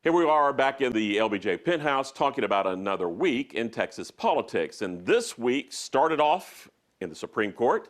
Here we are back in the LBJ Penthouse talking about another week in Texas politics. And this week started off in the Supreme Court,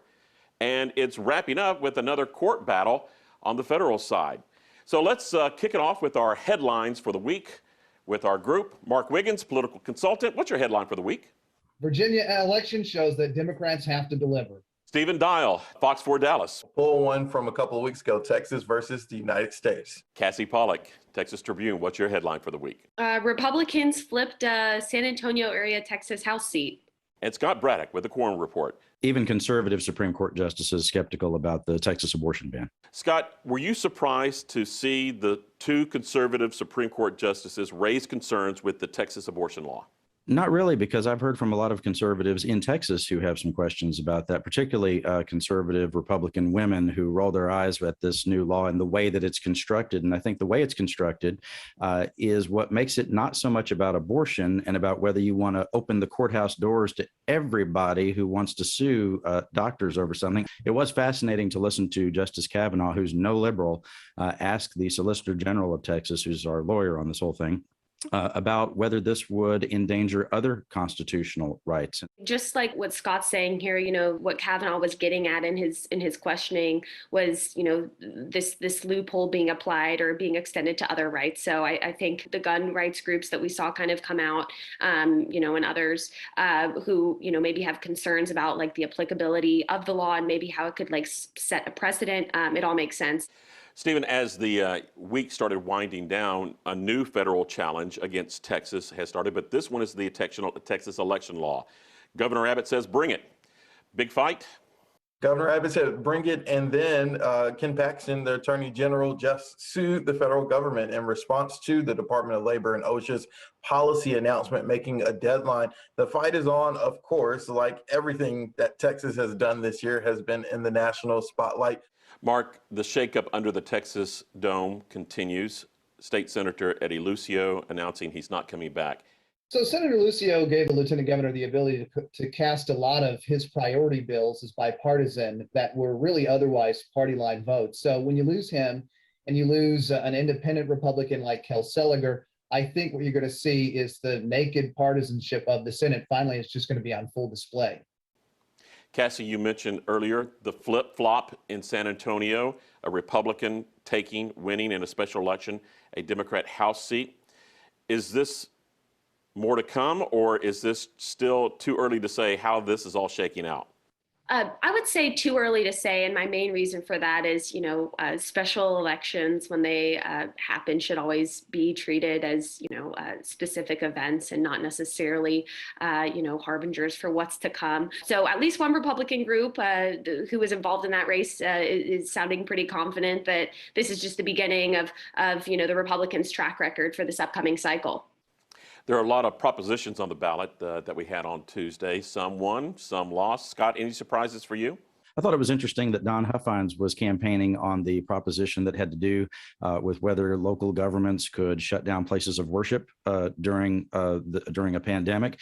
and it's wrapping up with another court battle on the federal side. So let's kick it off with our headlines for the week with our group. Mark Wiggins, political consultant. What's your headline for the week? Virginia election shows that Democrats have to deliver. Stephen Dial, Fox 4 Dallas. Full one from a couple of weeks ago, Texas versus the United States. Cassie Pollock, Texas Tribune. What's your headline for the week? Republicans flipped San Antonio area Texas House seat. And Scott Braddock with the Quorum Report. Even conservative Supreme Court justices skeptical about the Texas abortion ban. Scott, were you surprised to see the two conservative Supreme Court justices raise concerns with the Texas abortion law? Not really, because I've heard from a lot of conservatives in Texas who have some questions about that, particularly conservative Republican women who roll their eyes at this new law and the way that it's constructed. And I think the way it's constructed is what makes it not so much about abortion and about whether you want to open the courthouse doors to everybody who wants to sue doctors over something. It was fascinating to listen to Justice Kavanaugh, who's no liberal, ask the Solicitor General of Texas, who's our lawyer on this whole thing, about whether this would endanger other constitutional rights. Just like what Scott's saying here, what Kavanaugh was getting at in his questioning was, this loophole being applied or being extended to other rights. So I think the gun rights groups that we saw kind of come out, and others who, maybe have concerns about like the applicability of the law and maybe how it could like set a precedent. It all makes sense. Stephen, as the week started winding down, a new federal challenge against Texas has started, but this one is the Texas election law. Governor Abbott says, bring it. Big fight? Governor Abbott said, bring it, and then Ken Paxton, the Attorney General, just sued the federal government in response to the Department of Labor and OSHA's policy announcement making a deadline. The fight is on, of course, like everything that Texas has done this year has been in the national spotlight. Mark, the shakeup under the Texas Dome continues. State Senator Eddie Lucio announcing he's not coming back. So Senator Lucio gave the lieutenant governor the ability to cast a lot of his priority bills as bipartisan that were really otherwise party line votes. So when you lose him and you lose an independent Republican like Kel Seliger, I think what you're going to see is the naked partisanship of the Senate. Finally, it's just going to be on full display. Cassie, you mentioned earlier the flip-flop in San Antonio, a Republican winning in a special election, a Democrat House seat. Is this more to come, or is this still too early to say how this is all shaking out? I would say too early to say, and my main reason for that is, special elections, when they happen, should always be treated as, specific events and not necessarily, harbingers for what's to come. So at least one Republican group who was involved in that race is sounding pretty confident that this is just the beginning of the Republicans' track record for this upcoming cycle. There are a lot of propositions on the ballot that we had on Tuesday. Some won, some lost. Scott, any surprises for you? I thought it was interesting that Don Huffines was campaigning on the proposition that had to do with whether local governments could shut down places of worship during a pandemic.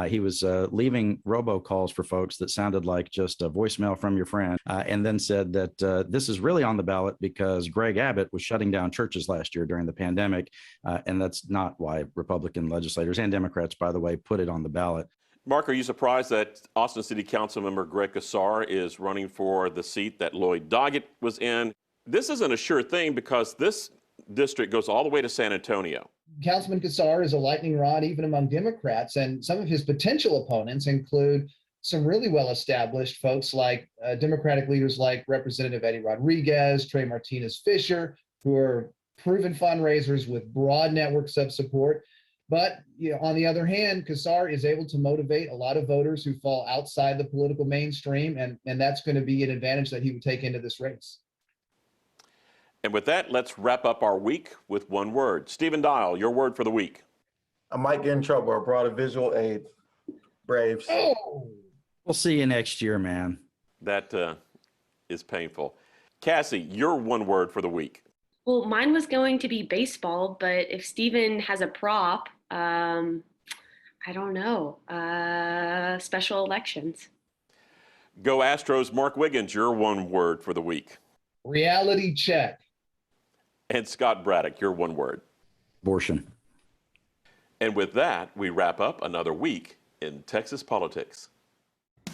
He was leaving robocalls for folks that sounded like just a voicemail from your friend, and then said that this is really on the ballot because Greg Abbott was shutting down churches last year during the pandemic, and that's not why Republican legislators and Democrats, by the way, put it on the ballot. Mark, are you surprised that Austin City Council member Greg Casar is running for the seat that Lloyd Doggett was in? This isn't a sure thing because this district goes all the way to San Antonio. Councilman Casar is a lightning rod even among Democrats, and some of his potential opponents include some really well-established folks like Democratic leaders like Representative Eddie Rodriguez, Trey Martinez-Fisher, who are proven fundraisers with broad networks of support. But on the other hand, Casar is able to motivate a lot of voters who fall outside the political mainstream, and that's going to be an advantage that he would take into this race. And with that, let's wrap up our week with one word. Stephen Dial, your word for the week. I might get in trouble. I brought a visual aid. Braves. Oh, We'll see you next year, man. That is painful. Cassie, your one word for the week. Well, mine was going to be baseball, but if Stephen has a prop, I don't know, special elections. Go Astros. Mark Wiggins, your one word for the week. reality check. And Scott Braddock, your one word. Abortion. And with that, we wrap up another week in Texas politics.